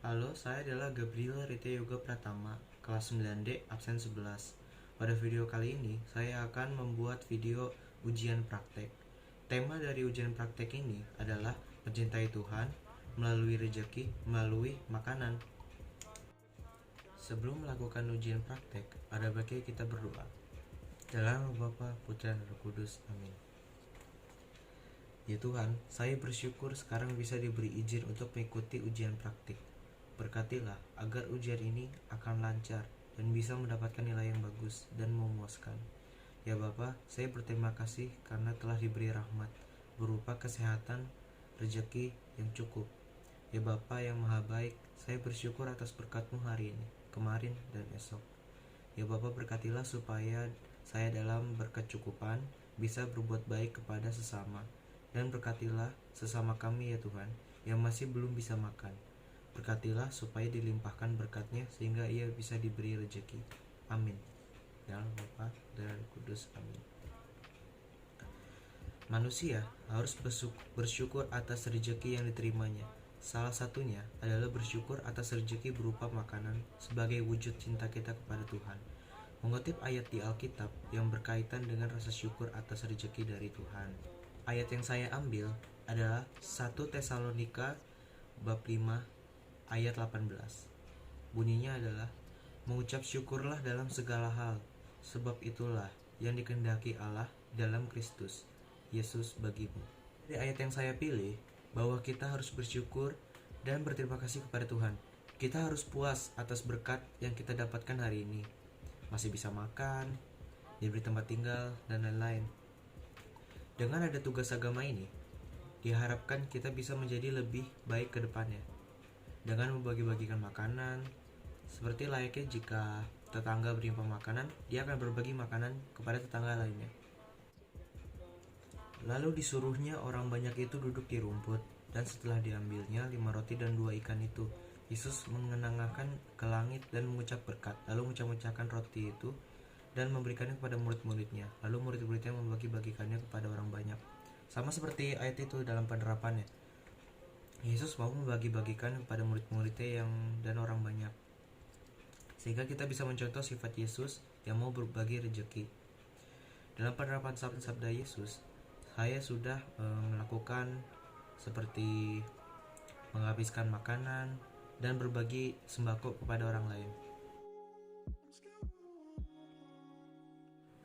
Halo, saya adalah Gabriel Rite Yoga Pratama, kelas 9D, absen 11. Pada video kali ini, saya akan membuat video ujian praktek. Tema dari ujian praktek ini adalah mencintai Tuhan melalui rejeki, melalui makanan. Sebelum melakukan ujian praktek, ada baiknya kita berdoa. Dalam nama Bapa, Putra, dan Roh Kudus. Amin. Ya Tuhan, saya bersyukur sekarang bisa diberi izin untuk mengikuti ujian praktik. Berkatilah agar ujian ini akan lancar dan bisa mendapatkan nilai yang bagus dan memuaskan. Ya Bapa, saya berterima kasih karena telah diberi rahmat berupa kesehatan, rezeki yang cukup. Ya Bapa yang maha baik, saya bersyukur atas berkat-Mu hari ini, kemarin, dan esok. Ya Bapa, berkatilah supaya saya dalam berkecukupan bisa berbuat baik kepada sesama. Dan berkatilah sesama kami ya Tuhan, yang masih belum bisa makan. Berkatilah supaya dilimpahkan berkatnya sehingga ia bisa diberi rezeki. Amin. Dalam Bapa dan Kudus. Amin. Manusia harus bersyukur atas rezeki yang diterimanya. Salah satunya adalah bersyukur atas rezeki berupa makanan sebagai wujud cinta kita kepada Tuhan. Mengutip ayat di Alkitab yang berkaitan dengan rasa syukur atas rezeki dari Tuhan. Ayat yang saya ambil adalah 1 Tesalonika bab 5 ayat 18. Bunyinya adalah, mengucap syukurlah dalam segala hal, sebab itulah yang dikehendaki Allah dalam Kristus Yesus bagimu. Dari ayat yang saya pilih, bahwa kita harus bersyukur dan berterima kasih kepada Tuhan. Kita harus puas atas berkat yang kita dapatkan hari ini. Masih bisa makan, diberi tempat tinggal, dan lain-lain. Dengan ada tugas agama ini, diharapkan kita bisa menjadi lebih baik ke depannya. Dengan membagi-bagikan makanan, seperti layaknya jika tetangga berimpah makanan, dia akan berbagi makanan kepada tetangga lainnya. Lalu disuruhnya orang banyak itu duduk di rumput, dan setelah diambilnya 5 roti dan 2 ikan itu, Yesus mengenangkan ke langit dan mengucap berkat, lalu mengucap-ucapkan roti itu dan memberikannya kepada murid-muridnya. Lalu murid-muridnya membagi-bagikannya kepada orang banyak. Sama seperti ayat itu dalam penerapannya. Yesus mau membagi-bagikan kepada murid-muridnya dan orang banyak. Sehingga kita bisa mencontoh sifat Yesus yang mau berbagi rezeki. Dalam penerapan sabda Yesus, saya sudah melakukan seperti menghabiskan makanan dan berbagi sembako kepada orang lain.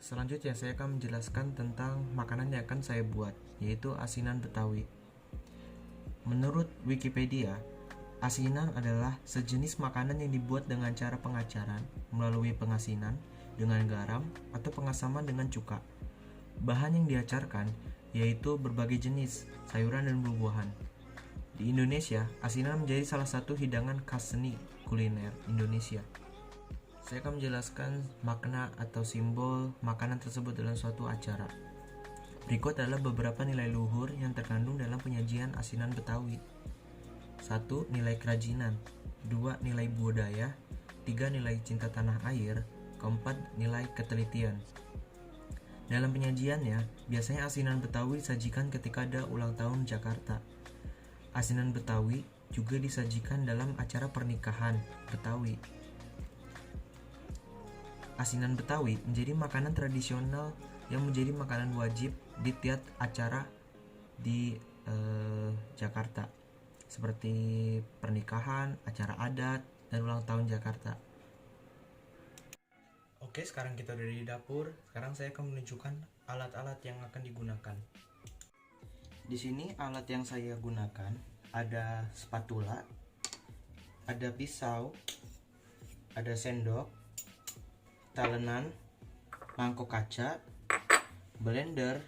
Selanjutnya saya akan menjelaskan tentang makanan yang akan saya buat, yaitu asinan Betawi. Menurut Wikipedia, asinan adalah sejenis makanan yang dibuat dengan cara pengacaran melalui pengasinan dengan garam atau pengasaman dengan cuka. Bahan yang diacarkan yaitu berbagai jenis sayuran dan buah-buahan. Di Indonesia, asinan menjadi salah satu hidangan khas seni kuliner Indonesia. Saya akan menjelaskan makna atau simbol makanan tersebut dalam suatu acara. Berikut adalah beberapa nilai luhur yang terkandung dalam penyajian asinan Betawi. 1. Nilai kerajinan. 2. Nilai budaya. 3. Nilai cinta tanah air. 4. Nilai ketelitian. Dalam penyajiannya, biasanya asinan Betawi disajikan ketika ada ulang tahun Jakarta. Asinan Betawi juga disajikan dalam acara pernikahan Betawi. Asinan Betawi menjadi makanan tradisional yang menjadi makanan wajib di tiap acara di Jakarta, seperti pernikahan, acara adat, dan ulang tahun Jakarta. Oke, sekarang kita udah di dapur. Sekarang saya akan menunjukkan alat-alat yang akan digunakan. Di sini alat yang saya gunakan ada spatula, ada pisau, ada sendok, talenan, mangkok kaca, blender,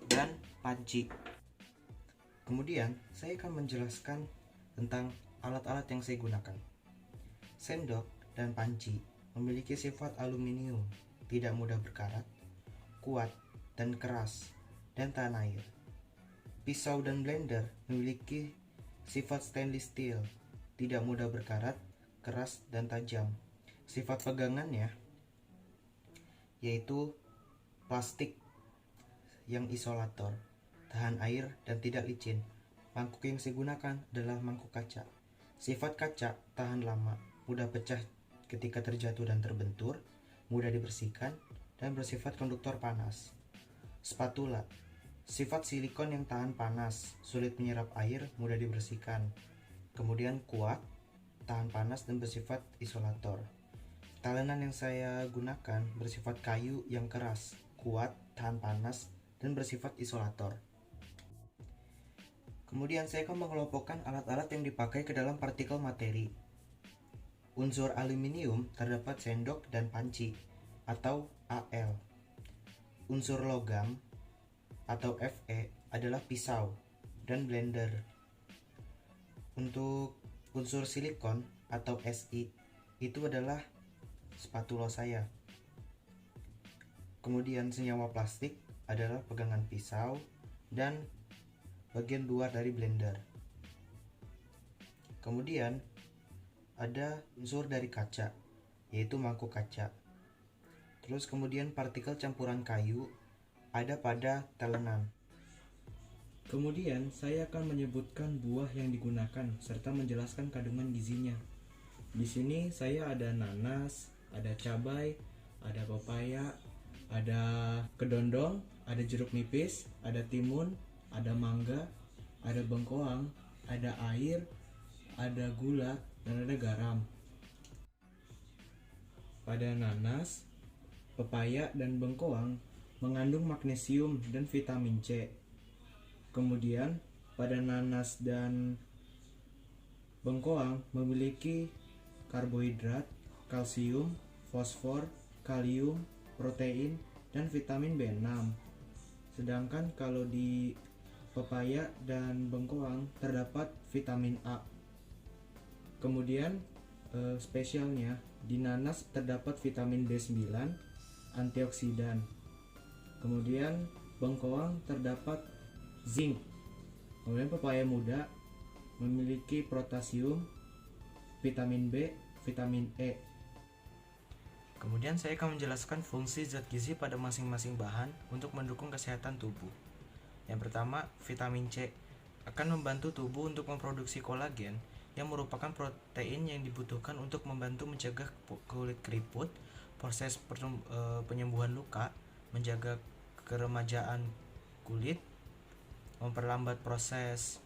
dan panci. Kemudian saya akan menjelaskan tentang alat-alat yang saya gunakan. Sendok dan panci memiliki sifat aluminium, tidak mudah berkarat, kuat dan keras, dan tahan air. Pisau dan blender memiliki sifat stainless steel, tidak mudah berkarat, keras dan tajam. Sifat pegangannya yaitu plastik yang isolator, tahan air dan tidak licin. Mangkuk yang saya gunakan adalah mangkuk kaca. Sifat kaca tahan lama, mudah pecah ketika terjatuh dan terbentur, mudah dibersihkan, dan bersifat konduktor panas. Spatula, sifat silikon yang tahan panas, sulit menyerap air, mudah dibersihkan. Kemudian kuat, tahan panas, dan bersifat isolator. Talenan yang saya gunakan bersifat kayu yang keras, kuat, tahan panas, dan bersifat isolator. Kemudian saya akan mengelompokkan alat-alat yang dipakai ke dalam partikel materi. Unsur aluminium terdapat sendok dan panci atau AL. Unsur logam atau Fe adalah pisau dan blender. Untuk unsur silikon atau Si itu adalah spatula saya. Kemudian senyawa plastik adalah pegangan pisau dan bagian luar dari blender. Kemudian ada unsur dari kaca, yaitu mangkuk kaca. Terus kemudian partikel campuran kayu ada pada talenan. Kemudian saya akan menyebutkan buah yang digunakan serta menjelaskan kandungan gizinya. Di sini saya ada nanas, ada cabai, ada pepaya, ada kedondong, ada jeruk nipis, ada timun, ada mangga, ada bengkoang, ada air, ada gula, dan ada garam. Pada nanas, pepaya, dan bengkoang mengandung magnesium dan vitamin C. Kemudian pada nanas dan bengkoang memiliki karbohidrat, kalsium, fosfor, kalium, protein, dan vitamin B6. Sedangkan kalau di pepaya dan bengkoang terdapat vitamin A. Kemudian spesialnya di nanas terdapat vitamin B9, antioksidan. Kemudian bengkoang terdapat zinc. Kemudian pepaya muda memiliki potasium, vitamin B, vitamin E. Kemudian saya akan menjelaskan fungsi zat gizi pada masing-masing bahan untuk mendukung kesehatan tubuh. Yang pertama, vitamin C akan membantu tubuh untuk memproduksi kolagen yang merupakan protein yang dibutuhkan untuk membantu mencegah kulit keriput, proses penyembuhan luka, menjaga keremajaan kulit, memperlambat proses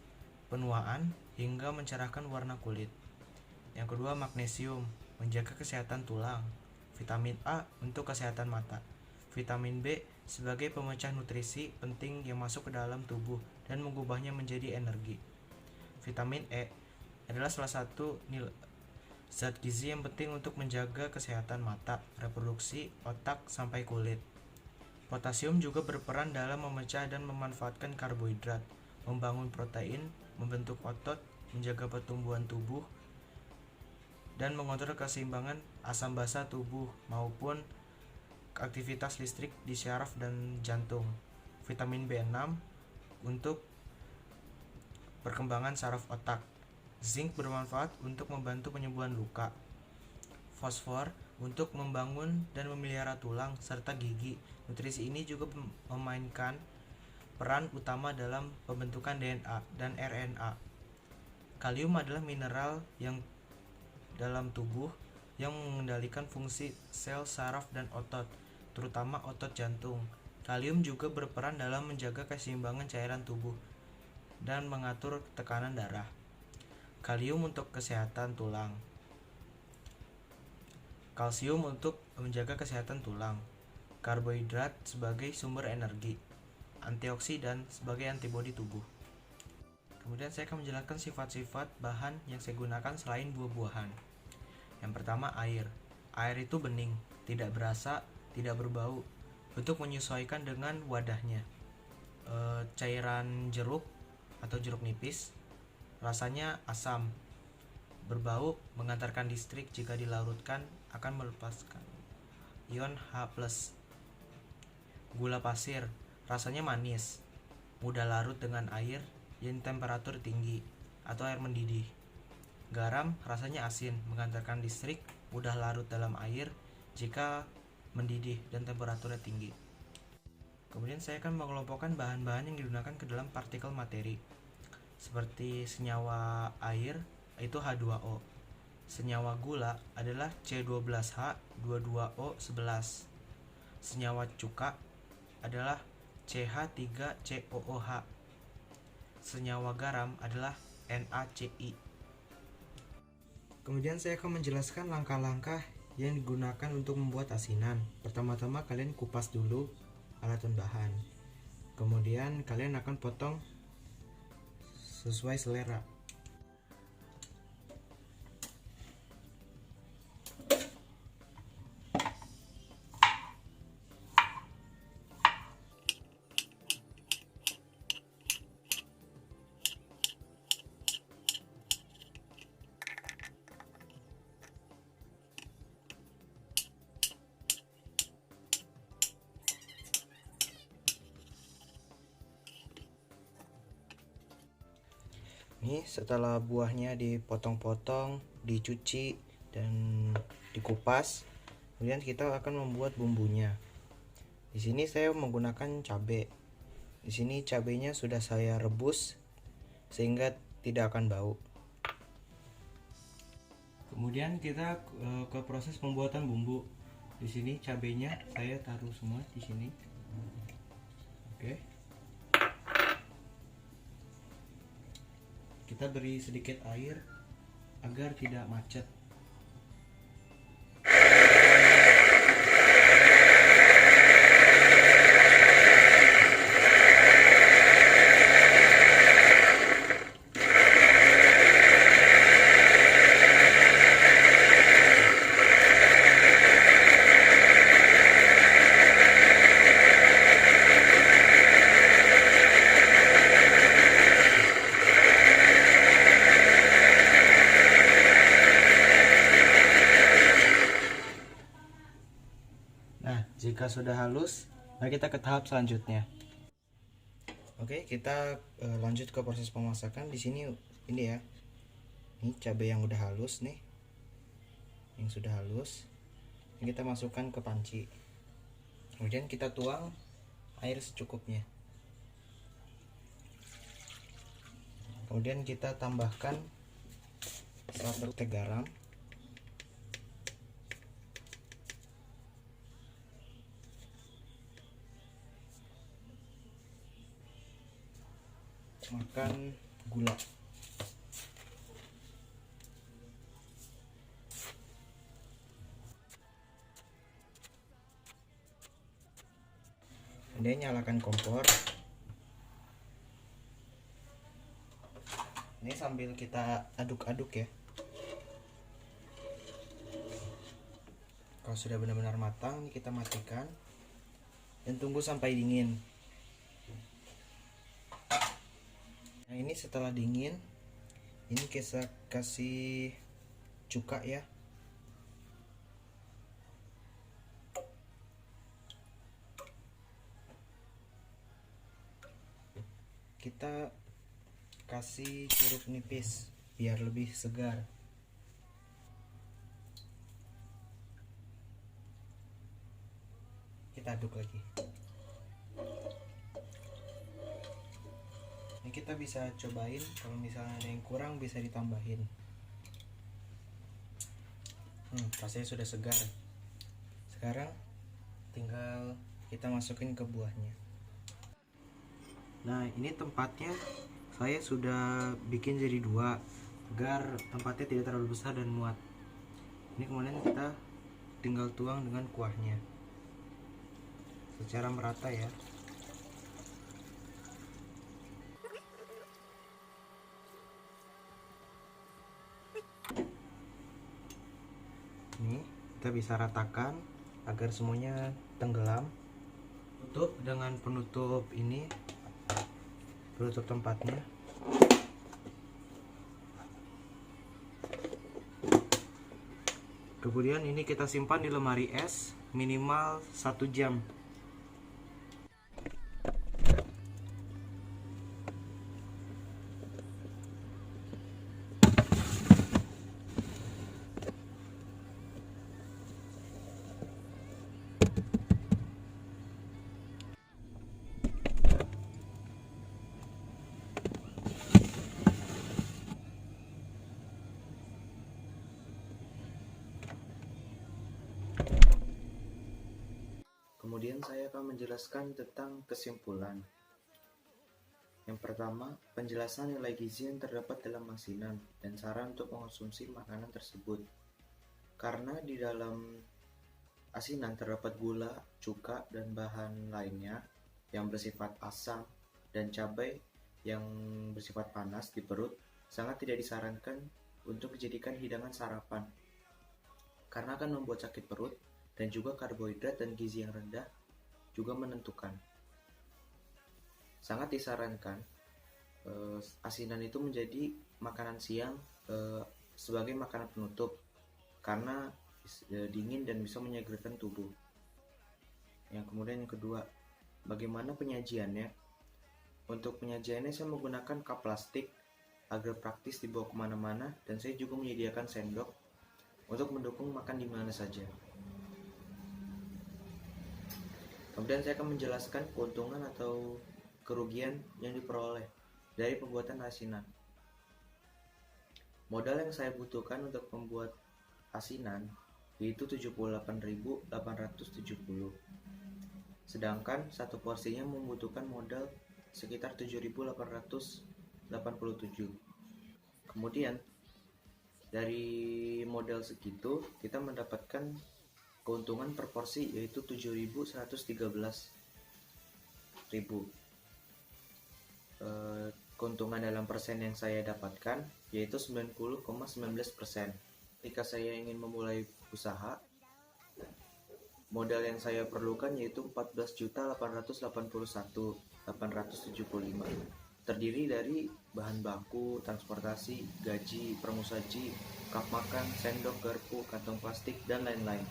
penuaan, hingga mencerahkan warna kulit. Yang kedua, magnesium menjaga kesehatan tulang, vitamin A untuk kesehatan mata, vitamin B sebagai pemecah nutrisi penting yang masuk ke dalam tubuh dan mengubahnya menjadi energi. Vitamin E adalah salah satu zat gizi yang penting untuk menjaga kesehatan mata, reproduksi, otak, sampai kulit. Potasium juga berperan dalam memecah dan memanfaatkan karbohidrat, membangun protein, membentuk otot, menjaga pertumbuhan tubuh, dan mengontrol keseimbangan asam basa tubuh maupun aktivitas listrik di syaraf dan jantung. Vitamin B6 untuk perkembangan saraf otak. Zinc bermanfaat untuk membantu penyembuhan luka. Fosfor untuk membangun dan memelihara tulang serta gigi. Nutrisi ini juga memainkan peran utama dalam pembentukan DNA dan RNA. Kalium adalah mineral yang dalam tubuh yang mengendalikan fungsi sel saraf dan otot, terutama otot jantung. Kalium juga berperan dalam menjaga keseimbangan cairan tubuh dan mengatur tekanan darah. Kalium untuk kesehatan tulang. Kalsium untuk menjaga kesehatan tulang. Karbohidrat sebagai sumber energi. Antioksidan sebagai antibodi tubuh. Kemudian saya akan menjelaskan sifat-sifat bahan yang saya gunakan selain buah-buahan. Yang pertama, air. Air itu bening, tidak berasa, tidak berbau, untuk menyesuaikan dengan wadahnya. Cairan jeruk atau jeruk nipis, rasanya asam, berbau, mengantarkan listrik jika dilarutkan akan melepaskan ion H+. Gula pasir, rasanya manis, mudah larut dengan air yang temperatur tinggi atau air mendidih. Garam rasanya asin, mengantarkan listrik, mudah larut dalam air jika mendidih dan temperaturnya tinggi. Kemudian saya akan mengelompokkan bahan-bahan yang digunakan ke dalam partikel materi, seperti senyawa air yaitu H2O. Senyawa gula adalah C12H22O11. Senyawa cuka adalah CH3COOH. Senyawa garam adalah NaCl. Kemudian saya akan menjelaskan langkah-langkah yang digunakan untuk membuat asinan. Pertama-tama kalian kupas dulu alat dan bahan. Kemudian kalian akan potong sesuai selera. Ini setelah buahnya dipotong-potong, dicuci dan dikupas, kemudian kita akan membuat bumbunya. Di sini saya menggunakan cabai. Di sini cabainya sudah saya rebus sehingga tidak akan bau. Kemudian kita ke proses pembuatan bumbu. Di sini cabainya saya taruh semua di sini. Oke. Kita beri sedikit air agar tidak macet. Jika sudah halus, mari kita ke tahap selanjutnya. Oke, kita lanjut ke proses pemasakan. Di sini ini ya. Ini cabai yang udah halus nih. Yang sudah halus. Ini kita masukkan ke panci. Kemudian kita tuang air secukupnya. Kemudian kita tambahkan 1 teh garam. Makan gula. Kemudian nyalakan kompor. Ini sambil kita aduk-aduk ya. Kalau sudah benar-benar matang, kita matikan dan tunggu sampai dingin. Nah, ini setelah dingin, ini kita kasih cuka ya. Kita kasih jeruk nipis biar lebih segar. Kita aduk lagi. Ini kita bisa cobain, kalau misalnya ada yang kurang bisa ditambahin. Rasanya sudah segar. Sekarang tinggal kita masukin ke buahnya. Nah, ini tempatnya saya sudah bikin jadi 2 agar tempatnya tidak terlalu besar dan muat. Ini kemudian kita tinggal tuang dengan kuahnya secara merata ya. Ini kita bisa ratakan agar semuanya tenggelam. Tutup dengan penutup ini, penutup tempatnya. Kemudian ini kita simpan di lemari es minimal 1 jam. saya akan menjelaskan tentang kesimpulan. Yang pertama, penjelasan nilai gizi yang terdapat dalam asinan dan saran untuk mengonsumsi makanan tersebut. Karena di dalam asinan terdapat gula, cuka, dan bahan lainnya yang bersifat asam dan cabai yang bersifat panas di perut, sangat tidak disarankan untuk dijadikan hidangan sarapan karena akan membuat sakit perut, dan juga karbohidrat dan gizi yang rendah juga menentukan. Sangat disarankan asinan itu menjadi makanan siang sebagai makanan penutup karena dingin dan bisa menyegarkan tubuh. Yang kedua, bagaimana penyajiannya? Untuk penyajiannya saya menggunakan cup plastik agar praktis dibawa kemana-mana, dan saya juga menyediakan sendok untuk mendukung makan di mana saja. Kemudian saya akan menjelaskan keuntungan atau kerugian yang diperoleh dari pembuatan asinan. Modal yang saya butuhkan untuk membuat asinan yaitu 78.870. Sedangkan satu porsinya membutuhkan modal sekitar 7.887. Kemudian dari modal segitu kita mendapatkan keuntungan per porsi yaitu 7.113.000. Keuntungan dalam persen yang saya dapatkan yaitu 90,19%. Ketika saya ingin memulai usaha, modal yang saya perlukan yaitu 14.881.875, terdiri dari bahan baku, transportasi, gaji, permusaji, kap makan, sendok, garpu, kantong plastik, dan lain-lain.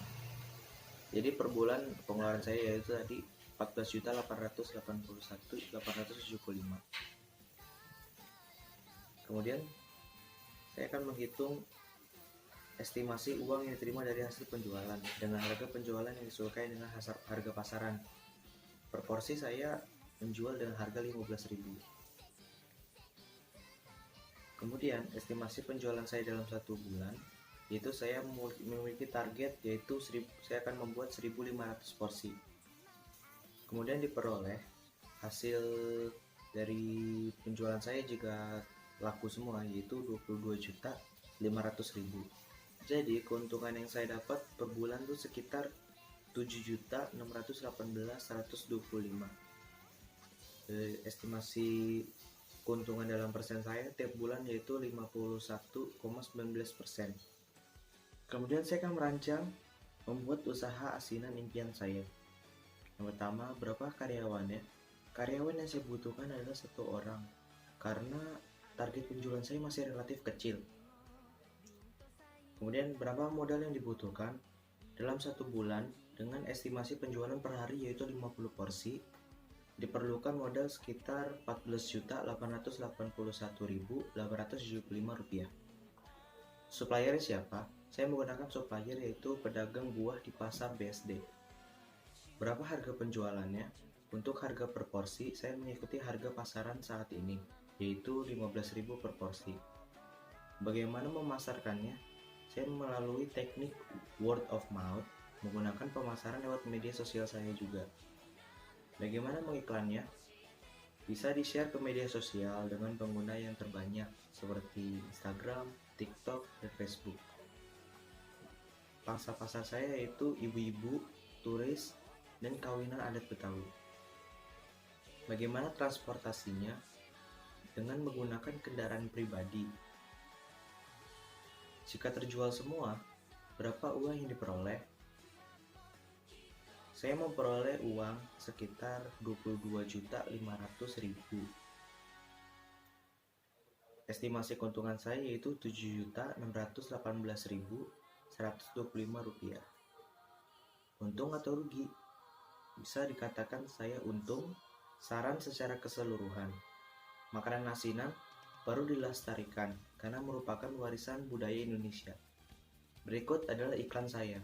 Jadi per bulan pengeluaran saya yaitu tadi 14.881.875. Kemudian saya akan menghitung estimasi uang yang diterima dari hasil penjualan dengan harga penjualan yang disesuaikan dengan harga pasaran. Per porsi saya menjual dengan harga 15.000. Kemudian estimasi penjualan saya dalam 1 bulan yaitu saya memiliki target yaitu saya akan membuat 1.500 porsi. Kemudian diperoleh hasil dari penjualan saya jika laku semua yaitu 22.500.000. Jadi keuntungan yang saya dapat per bulan itu sekitar 7.618.125. Estimasi keuntungan dalam persen saya tiap bulan yaitu 51,19%. Kemudian saya akan merancang membuat usaha asinan impian saya. Yang pertama, berapa karyawannya? Karyawan yang saya butuhkan adalah 1 orang karena target penjualan saya masih relatif kecil. Kemudian berapa modal yang dibutuhkan? Dalam 1 bulan dengan estimasi penjualan per hari yaitu 50 porsi, diperlukan modal sekitar 14.881.875 rupiah. Supplier siapa? Saya menggunakan supplier yaitu pedagang buah di pasar BSD. Berapa harga penjualannya? Untuk harga per porsi, saya mengikuti harga pasaran saat ini, yaitu 15.000 per porsi. Bagaimana memasarkannya? Saya melalui teknik word of mouth, menggunakan pemasaran lewat media sosial saya juga. Bagaimana mengiklannya? Bisa di-share ke media sosial dengan pengguna yang terbanyak seperti Instagram, TikTok, dan Facebook. Pangsa pasar saya yaitu ibu-ibu, turis, dan kawinan adat Betawi. Bagaimana transportasinya? Dengan menggunakan kendaraan pribadi. Jika terjual semua, berapa uang yang diperoleh? Saya memperoleh uang sekitar 22.500.000. Estimasi keuntungan saya yaitu 7.618.125 rupiah. Untung atau rugi? Bisa dikatakan saya untung. Saran secara keseluruhan, makanan asinan baru dilestarikan karena merupakan warisan budaya Indonesia. Berikut adalah iklan saya.